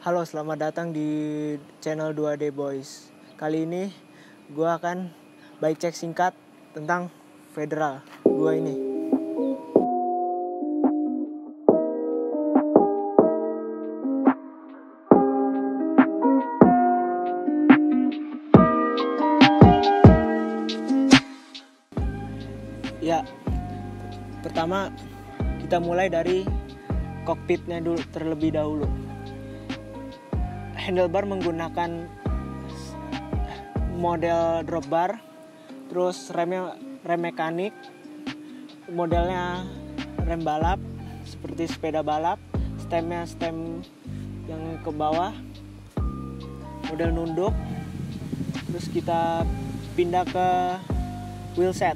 Halo, selamat datang di channel 2D Boys. Kali ini gue akan bike check singkat tentang Federal gue ini. Ya, pertama kita mulai dari kokpitnya dulu terlebih dahulu. Handlebar menggunakan model drop bar, terus remnya rem mekanik, modelnya rem balap seperti sepeda balap, stemnya stem yang ke bawah, model nunduk. Terus kita pindah ke wheel set.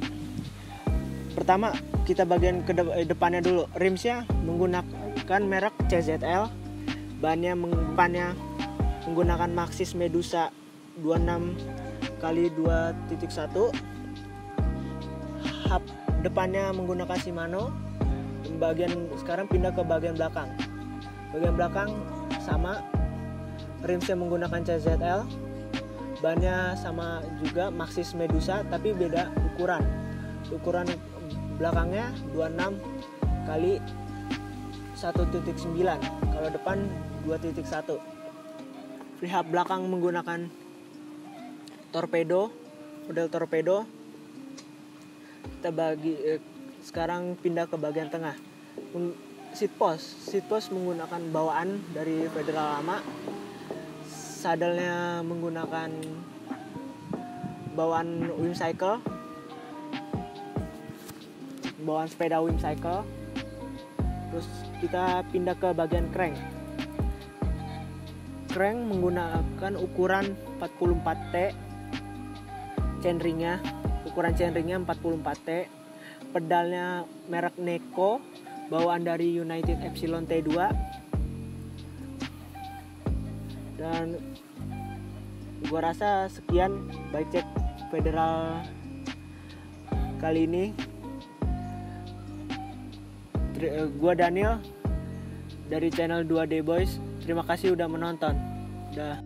Pertama kita bagian ke depannya dulu. Rimsnya menggunakan merek CZL, bannya menggunakan Maxxis Medusa 26x2.1. Hub depannya menggunakan Shimano. Sekarang pindah ke bagian belakang. Bagian belakang sama, rimsnya menggunakan CZL, bannya sama juga Maxxis Medusa tapi beda ukuran. Ukuran belakangnya 26x1.9, kalau depan 2.1. Freehub belakang menggunakan torpedo, model torpedo. Kita sekarang pindah ke bagian tengah. Seat post menggunakan bawaan dari Federal lama. Sadelnya menggunakan bawaan Whimcycle, bawaan sepeda Whimcycle. Terus kita pindah ke bagian crank. Crank menggunakan ukuran 44T, chainringnya 44T, pedalnya merek Neko, bawaan dari United Epsilon T2. Dan gua rasa sekian bike check Federal kali ini. Gua Daniel dari channel 2D Boys. Terima kasih udah menonton. Dah.